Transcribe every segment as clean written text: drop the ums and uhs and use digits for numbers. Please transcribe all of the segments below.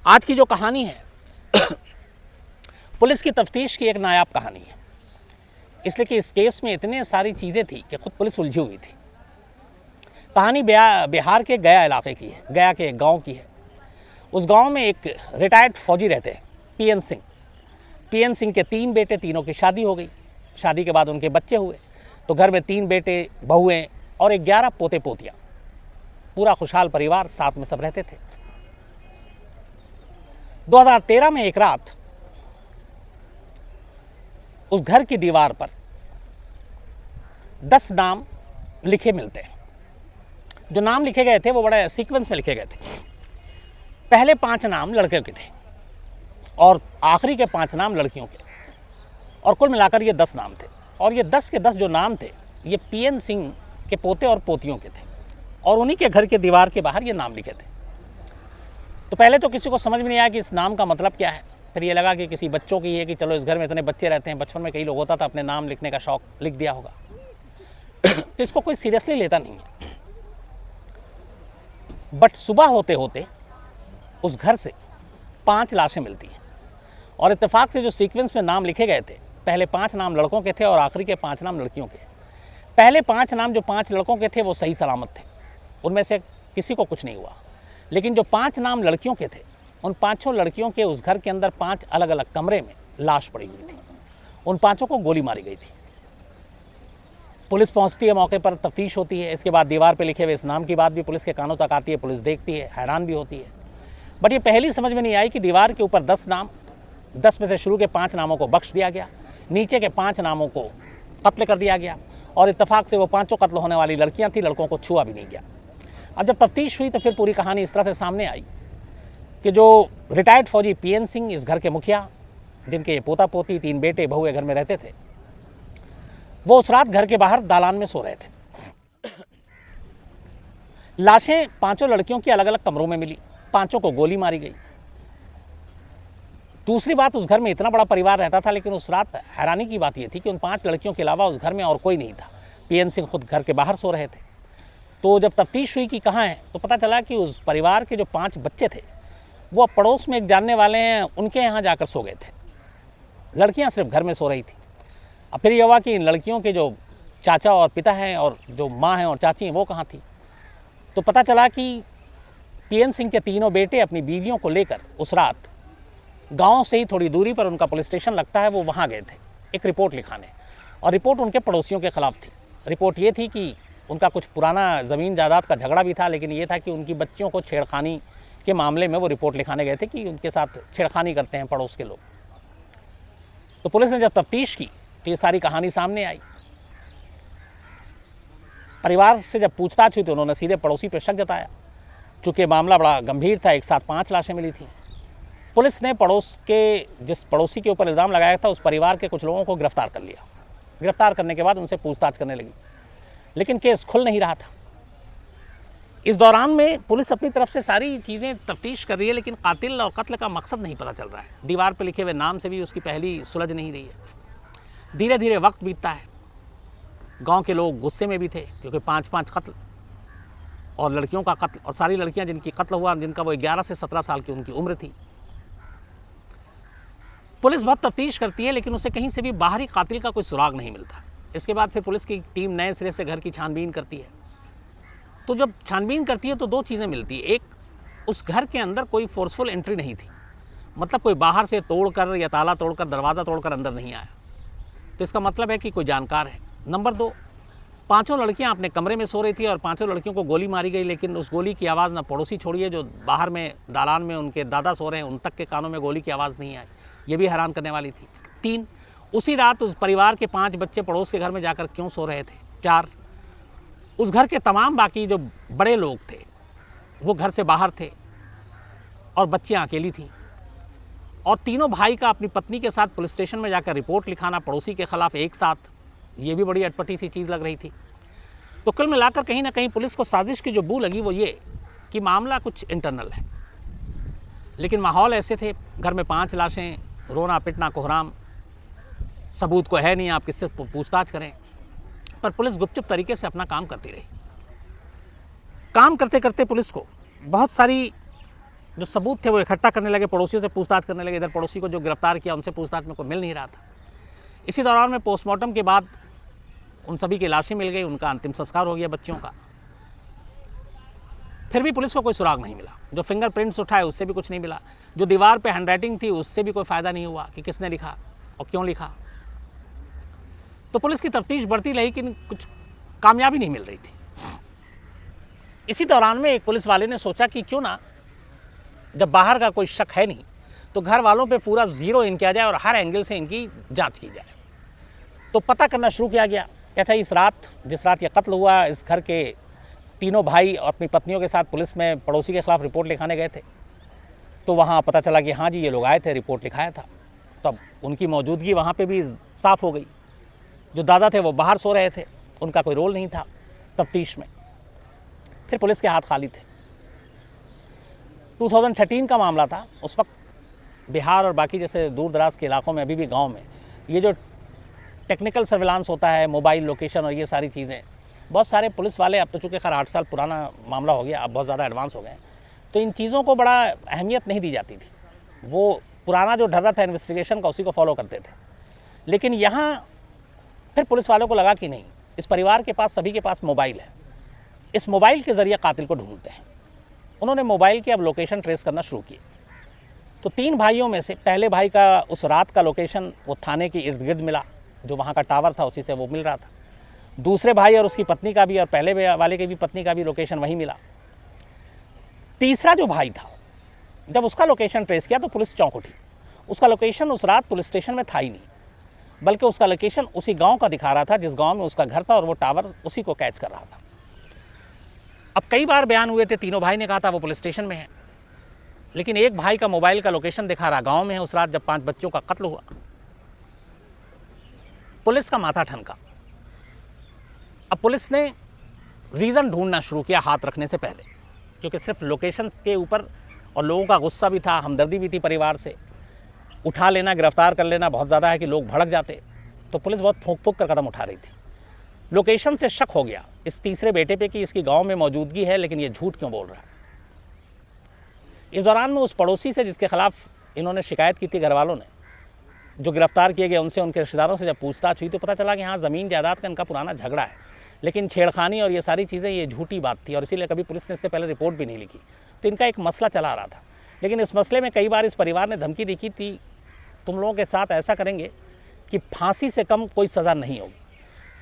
आज की जो कहानी है पुलिस की तफ्तीश की एक नायाब कहानी है, इसलिए कि इस केस में इतने सारी चीज़ें थी कि खुद पुलिस उलझी हुई थी। कहानी बिहार के गया इलाके की है, गया के एक गांव की है। उस गांव में एक रिटायर्ड फौजी रहते हैं, पीएन सिंह। पीएन सिंह के 3 बेटे, तीनों की शादी हो गई। शादी के बाद उनके बच्चे हुए, तो घर में 3 बेटे, बहुएं और 11 पोते पोतियाँ। पूरा खुशहाल परिवार साथ में सब रहते थे। 2013 में एक रात उस घर की दीवार पर 10 नाम लिखे मिलते हैं। जो नाम लिखे गए थे वो बड़े सीक्वेंस में लिखे गए थे। पहले 5 नाम लड़के के थे और आखिरी के 5 नाम लड़कियों के, और कुल मिलाकर ये 10 नाम थे। और ये 10 के 10 जो नाम थे ये पीएन सिंह के पोते और पोतियों के थे, और उन्हीं के घर के दीवार के बाहर ये नाम लिखे थे। तो पहले तो किसी को समझ में नहीं आया कि इस नाम का मतलब क्या है। फिर ये लगा कि किसी बच्चों की है कि चलो इस घर में इतने बच्चे रहते हैं, बचपन में कई लोग होता था अपने नाम लिखने का शौक, लिख दिया होगा। तो इसको कोई सीरियसली लेता नहीं है। बट सुबह होते होते उस घर से 5 लाशें मिलती हैं, और इत्तेफाक से जो सीक्वेंस में नाम लिखे गए थे, पहले 5 नाम लड़कों के थे और आखिरी के 5 नाम लड़कियों के। पहले 5 नाम जो 5 लड़कों के थे वो सही सलामत थे, उनमें से किसी को कुछ नहीं हुआ। लेकिन जो 5 नाम लड़कियों के थे, उन 5 लड़कियों के उस घर के अंदर 5 अलग अलग कमरे में लाश पड़ी हुई थी। उन 5 को गोली मारी गई थी। पुलिस पहुंचती है, मौके पर तफ्तीश होती है। इसके बाद दीवार पे लिखे हुए इस नाम की बात भी पुलिस के कानों तक आती है। पुलिस देखती है, हैरान भी होती है। बट ये पहली समझ में नहीं आई कि दीवार के ऊपर 10 नाम, 10 में से शुरू के 5 नामों को बख्श दिया गया, नीचे के 5 नामों को कत्ल कर दिया गया, और इत्तेफाक से वो 5 कत्ल होने वाली लड़कियां थी, लड़कों को छुआ भी नहीं गया। अब जब तफ्तीश हुई तो फिर पूरी कहानी इस तरह से सामने आई कि जो रिटायर्ड फौजी पीएन सिंह, इस घर के मुखिया, जिनके ये पोता पोती, 3 बेटे बहुए घर में रहते थे, वो उस रात घर के बाहर दालान में सो रहे थे। लाशें 5 लड़कियों की अलग अलग कमरों में मिली, 5 को गोली मारी गई। दूसरी बात, उस घर में इतना बड़ा परिवार रहता था, लेकिन उस रात हैरानी की बात यह थी कि उन 5 लड़कियों के अलावा उस घर में और कोई नहीं था। पीएन सिंह खुद घर के बाहर सो रहे थे। तो जब तफ्तीश हुई कि कहाँ हैं, तो पता चला कि उस परिवार के जो 5 बच्चे थे वो अब पड़ोस में एक जानने वाले हैं, उनके यहाँ जाकर सो गए थे। लड़कियाँ सिर्फ घर में सो रही थी। अब फिर ये हुआ कि इन लड़कियों के जो चाचा और पिता हैं और जो माँ हैं और चाची हैं वो कहाँ थी। तो पता चला कि पीएन सिंह के तीनों बेटे अपनी बीवियों को लेकर उस रात गांव से ही थोड़ी दूरी पर उनका पुलिस स्टेशन लगता है, वो वहाँ गए थे एक रिपोर्ट लिखाने। और रिपोर्ट उनके पड़ोसियों के खिलाफ थी। रिपोर्ट ये थी कि उनका कुछ पुराना ज़मीन जायदाद का झगड़ा भी था, लेकिन ये था कि उनकी बच्चियों को छेड़खानी के मामले में वो रिपोर्ट लिखाने गए थे कि उनके साथ छेड़खानी करते हैं पड़ोस के लोग। तो पुलिस ने जब तफ्तीश की तो ये सारी कहानी सामने आई। परिवार से जब पूछताछ हुई तो उन्होंने सीधे पड़ोसी पर शक जताया। चूँकि मामला बड़ा गंभीर था, एक साथ 5 लाशें मिली थी, पुलिस ने जिस पड़ोसी के ऊपर इल्ज़ाम लगाया था उस परिवार के कुछ लोगों को गिरफ्तार कर लिया। गिरफ्तार करने के बाद उनसे पूछताछ करने लगी, लेकिन केस खुल नहीं रहा था। इस दौरान में पुलिस अपनी तरफ से सारी चीज़ें तफ्तीश कर रही है, लेकिन कातिल और कत्ल का मकसद नहीं पता चल रहा है। दीवार पर लिखे हुए नाम से भी उसकी पहली सुलझ नहीं रही है। धीरे धीरे वक्त बीतता है। गांव के लोग गुस्से में भी थे, क्योंकि 5-5 कत्ल और लड़कियों का कत्ल, और सारी लड़कियां जिनकी कत्ल हुआ, जिनका वो 11 से 17 साल की उनकी उम्र थी। पुलिस बहुत तफ्तीश करती है, लेकिन उसे कहीं से भी बाहरी कातिल का कोई सुराग नहीं मिलता। इसके बाद फिर पुलिस की टीम नए सिरे से घर की छानबीन करती है। तो जब छानबीन करती है तो 2 चीज़ें मिलती है। एक, उस घर के अंदर कोई फोर्सफुल एंट्री नहीं थी, मतलब कोई बाहर से तोड़कर या ताला तोड़कर, दरवाज़ा तोड़कर अंदर नहीं आया, तो इसका मतलब है कि कोई जानकार है। नंबर 2, 5 लड़कियां अपने कमरे में सो रही थी और 5 लड़कियों को गोली मारी गई, लेकिन उस गोली की आवाज़ ना पड़ोसी छोड़िए, जो बाहर में दालान में उनके दादा सो रहे हैं, उन तक के कानों में गोली की आवाज़ नहीं आई। ये भी हैरान करने वाली थी। 3, उसी रात उस परिवार के 5 बच्चे पड़ोस के घर में जाकर क्यों सो रहे थे। 4, उस घर के तमाम बाकी जो बड़े लोग थे वो घर से बाहर थे और बच्चियां अकेली थीं। और तीनों भाई का अपनी पत्नी के साथ पुलिस स्टेशन में जाकर रिपोर्ट लिखाना पड़ोसी के खिलाफ एक साथ, ये भी बड़ी अटपटी सी चीज़ लग रही थी। तो कुल मिलाकर कहीं ना कहीं पुलिस को साजिश की जो बू लगी वो ये कि मामला कुछ इंटरनल है। लेकिन माहौल ऐसे थे, घर में 5 लाशें, रोना पिटना कोहराम, सबूत को है नहीं, आप किससे पूछताछ करें। पर पुलिस गुपचुप तरीके से अपना काम करती रही। काम करते करते पुलिस को बहुत सारी जो सबूत थे वो इकट्ठा करने लगे, पड़ोसियों से पूछताछ करने लगे। इधर पड़ोसी को जो गिरफ्तार किया उनसे पूछताछ में कोई मिल नहीं रहा था। इसी दौरान में पोस्टमार्टम के बाद उन सभी की लाशें मिल गई, उनका अंतिम संस्कार हो गया बच्चियों का। फिर भी पुलिस को कोई सुराग नहीं मिला। जो फिंगरप्रिंट्स उठाए उससे भी कुछ नहीं मिला। जो दीवार पे हैंडराइटिंग थी उससे भी कोई फ़ायदा नहीं हुआ कि किसने लिखा और क्यों लिखा। तो पुलिस की तफ्तीश बढ़ती रही लेकिन कुछ कामयाबी नहीं मिल रही थी। इसी दौरान में एक पुलिस वाले ने सोचा कि क्यों ना, जब बाहर का कोई शक है नहीं तो घर वालों पे पूरा ज़ीरो इन किया जाए और हर एंगल से इनकी जांच की जाए। तो पता करना शुरू किया गया। अच्छा, इस रात जिस रात ये कत्ल हुआ, इस घर के तीनों भाई और अपनी पत्नियों के साथ पुलिस में पड़ोसी के खिलाफ रिपोर्ट लिखाने गए थे। तो वहाँ पता चला कि हाँ जी, ये लोग आए थे, रिपोर्ट लिखाया था। तब उनकी मौजूदगी वहाँ पे भी साफ़ हो गई। जो दादा थे वो बाहर सो रहे थे, उनका कोई रोल नहीं था तफ्तीश में। फिर पुलिस के हाथ खाली थे। 2013 का मामला था। उस वक्त बिहार और बाकी जैसे दूर दराज के इलाकों में, अभी भी गांव में ये जो टेक्निकल सर्विलांस होता है, मोबाइल लोकेशन और ये सारी चीज़ें, बहुत सारे पुलिस वाले, अब तो चूँकि खैर 8 साल पुराना मामला हो गया, अब बहुत ज़्यादा एडवांस हो गए, तो इन चीज़ों को बड़ा अहमियत नहीं दी जाती थी। वो पुराना जो ढर्रा था इन्वेस्टिगेशन का, उसी को फॉलो करते थे। लेकिन यहाँ फिर पुलिस वालों को लगा कि नहीं, इस परिवार के पास, सभी के पास मोबाइल है, इस मोबाइल के ज़रिए कातिल को ढूंढते हैं। उन्होंने मोबाइल की अब लोकेशन ट्रेस करना शुरू की। तो 3 भाइयों में से पहले भाई का उस रात का लोकेशन वो थाने के इर्द गिर्द मिला, जो वहाँ का टावर था उसी से वो मिल रहा था। दूसरे भाई और उसकी पत्नी का भी, और पहले वाले की भी पत्नी का भी लोकेशन वहीं मिला। तीसरा जो भाई था, जब उसका लोकेशन ट्रेस किया तो पुलिस चौंक उठी। उसका लोकेशन उस रात पुलिस स्टेशन में था ही नहीं, बल्कि उसका लोकेशन उसी गांव का दिखा रहा था जिस गांव में उसका घर था, और वो टावर उसी को कैच कर रहा था। अब कई बार बयान हुए थे, तीनों भाई ने कहा था वो पुलिस स्टेशन में है, लेकिन एक भाई का मोबाइल का लोकेशन दिखा रहा गांव में है, उस रात जब 5 बच्चों का कत्ल हुआ। पुलिस का माथा ठनका। अब पुलिस ने रीज़न ढूंढना शुरू किया हाथ रखने से पहले, क्योंकि सिर्फ लोकेशंस के ऊपर, और लोगों का गुस्सा भी था, हमदर्दी भी थी परिवार से, उठा लेना, गिरफ्तार कर लेना बहुत ज़्यादा है कि लोग भड़क जाते। तो पुलिस बहुत फूंक फूंक कर कदम उठा रही थी। लोकेशन से शक हो गया इस तीसरे बेटे पे कि इसकी गांव में मौजूदगी है, लेकिन ये झूठ क्यों बोल रहा है। इस दौरान में उस पड़ोसी से जिसके खिलाफ इन्होंने शिकायत की थी घर वालों ने, जो गिरफ्तार किए गए, उनसे, उनके रिश्तेदारों से जब पूछताछ हुई तो पता चला कि हाँ, ज़मीन जायदाद का इनका पुराना झगड़ा है, लेकिन छेड़खानी और ये सारी चीज़ें ये झूठी बात थी, और इसीलिए कभी पुलिस ने इससे पहले रिपोर्ट भी नहीं लिखी। तो इनका एक मसला चला आ रहा था। लेकिन इस मसले में कई बार इस परिवार ने धमकी दी थी, तुम लोगों के साथ ऐसा करेंगे कि फांसी से कम कोई सज़ा नहीं होगी।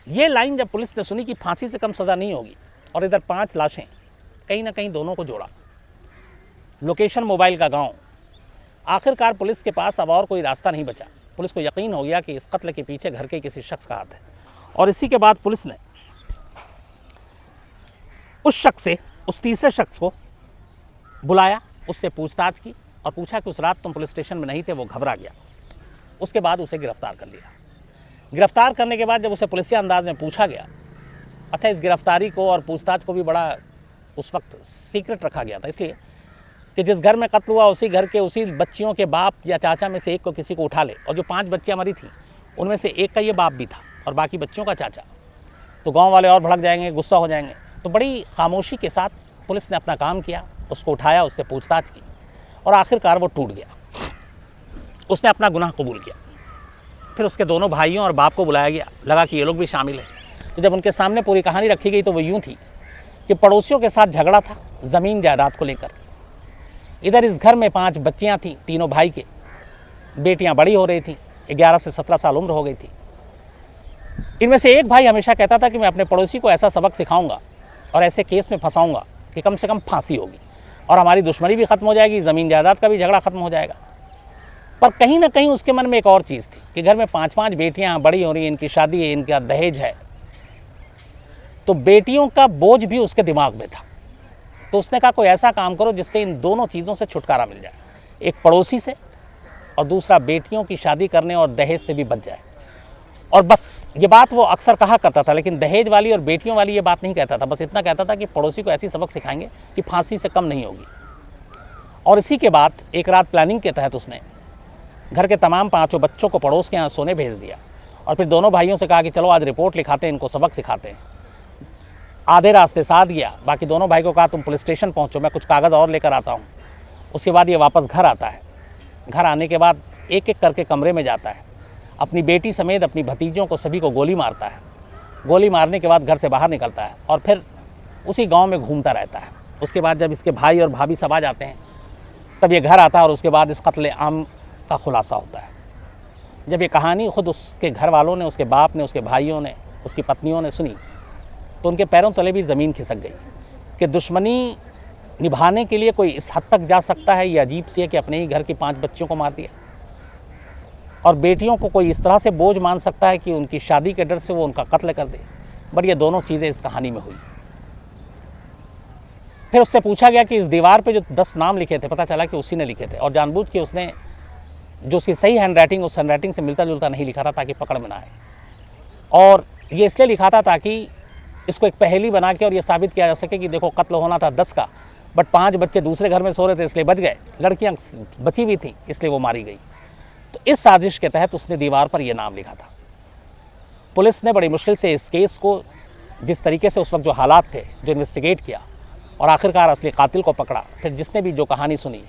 ये लाइन जब पुलिस ने सुनी कि फांसी से कम सज़ा नहीं होगी, और इधर 5 लाशें, कहीं ना कहीं दोनों को जोड़ा। लोकेशन मोबाइल का गांव। आखिरकार पुलिस के पास अब और कोई रास्ता नहीं बचा। पुलिस को यकीन हो गया कि इस कत्ल के पीछे घर के किसी शख्स का हाथ है। और इसी के बाद पुलिस ने उस शख्स से, उस तीसरे शख्स को बुलाया, उससे पूछताछ की और पूछा कि उस रात तुम पुलिस स्टेशन में नहीं थे। वो घबरा गया। उसके बाद उसे गिरफ्तार कर लिया। गिरफ्तार करने के बाद जब उसे पुलिसिया अंदाज में पूछा गया, अच्छा, इस गिरफ्तारी को और पूछताछ को भी बड़ा उस वक्त सीक्रेट रखा गया था, इसलिए कि जिस घर में कत्ल हुआ उसी घर के उसी बच्चियों के बाप या चाचा में से एक को किसी को उठा ले, और जो 5 बच्चियाँ मरी थी उनमें से एक का ये बाप भी था और बाकी बच्चियों का चाचा, तो गांव वाले और भड़क जाएंगे, गुस्सा हो जाएंगे। तो बड़ी खामोशी के साथ पुलिस ने अपना काम किया, उसको उठाया, उससे पूछताछ की, और आखिरकार वो टूट गया। उसने अपना गुनाह कबूल किया। फिर उसके दोनों भाइयों और बाप को बुलाया गया, लगा कि ये लोग भी शामिल हैं। तो जब उनके सामने पूरी कहानी रखी गई तो वो यूँ थी कि पड़ोसियों के साथ झगड़ा था ज़मीन जायदाद को लेकर। इधर इस घर में 5 बच्चियाँ थीं, तीनों भाई के, बेटियाँ बड़ी हो रही थी, 11 से 17 साल उम्र हो गई थी। इनमें से एक भाई हमेशा कहता था कि मैं अपने पड़ोसी को ऐसा सबक सिखाऊंगा और ऐसे केस में फंसाऊंगा कि कम से कम फांसी होगी और हमारी दुश्मनी भी ख़त्म हो जाएगी, ज़मीन जायदाद का भी झगड़ा ख़त्म हो जाएगा। पर कहीं ना कहीं उसके मन में एक और चीज़ थी कि घर में 5-5 बेटियाँ बड़ी हो रही हैं, इनकी शादी है, इनका दहेज है, तो बेटियों का बोझ भी उसके दिमाग में था। तो उसने कहा कोई ऐसा काम करो जिससे इन दोनों चीज़ों से छुटकारा मिल जाए, एक पड़ोसी से और दूसरा बेटियों की शादी करने और दहेज से भी बच जाए। और बस ये बात वो अक्सर कहा करता था, लेकिन दहेज वाली और बेटियों वाली ये बात नहीं कहता था। बस इतना कहता था कि पड़ोसी को ऐसी सबक सिखाएंगे कि फांसी से कम नहीं होगी। और इसी के बाद एक रात प्लानिंग के तहत उसने घर के तमाम 5 बच्चों को पड़ोस के यहाँ सोने भेज दिया और फिर दोनों भाइयों से कहा कि चलो आज रिपोर्ट लिखाते हैं, इनको सबक सिखाते हैं। आधे रास्ते साथ गया, बाकी दोनों भाई को कहा तुम पुलिस स्टेशन पहुँचो, मैं कुछ कागज़ और लेकर आता हूँ। उसके बाद ये वापस घर आता है। घर आने के बाद एक एक करके कमरे में जाता है, अपनी बेटी समेत अपनी भतीजों को सभी को गोली मारता है। गोली मारने के बाद घर से बाहर निकलता है और फिर उसी गांव में घूमता रहता है। उसके बाद जब इसके भाई और भाभी सब आ जाते हैं तब ये घर आता है और उसके बाद इस कत्ले आम का खुलासा होता है। जब ये कहानी खुद उसके घर वालों ने, उसके बाप ने, उसके भाइयों ने, उसकी पत्नियों ने सुनी तो उनके पैरों तले भी ज़मीन खिसक गई कि दुश्मनी निभाने के लिए कोई इस हद तक जा सकता है। ये अजीब सी है कि अपने ही घर की 5 बच्चियों को मार दिया और बेटियों को कोई इस तरह से बोझ मान सकता है कि उनकी शादी के डर से वो उनका कत्ल कर दे। बट ये दोनों चीज़ें इस कहानी में हुई। फिर उससे पूछा गया कि इस दीवार पे जो 10 नाम लिखे थे, पता चला कि उसी ने लिखे थे और जानबूझ के उसने जो उसकी सही हैंडराइटिंग उस हैंडराइटिंग से मिलता जुलता नहीं लिखा था ताकि पकड़ में ना आए। और ये इसलिए लिखा था ताकि इसको एक पहेली बना के और ये साबित किया जा सके कि देखो कत्ल होना था 10 का, बट 5 बच्चे दूसरे घर में सो रहे थे इसलिए बच गए, लड़कियां बची हुई थी इसलिए वो मारी गई। तो इस साजिश के तहत उसने दीवार पर यह नाम लिखा था। पुलिस ने बड़ी मुश्किल से इस केस को, जिस तरीके से उस वक्त जो हालात थे, जो इन्वेस्टिगेट किया और आखिरकार असली कातिल को पकड़ा। फिर जिसने भी जो कहानी सुनी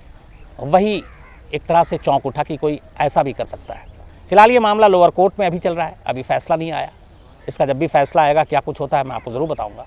वही एक तरह से चौंक उठा कि कोई ऐसा भी कर सकता है। फिलहाल ये मामला लोअर कोर्ट में अभी चल रहा है, अभी फैसला नहीं आया। इसका जब भी फैसला आएगा क्या कुछ होता है मैं आपको ज़रूर बताऊंगा।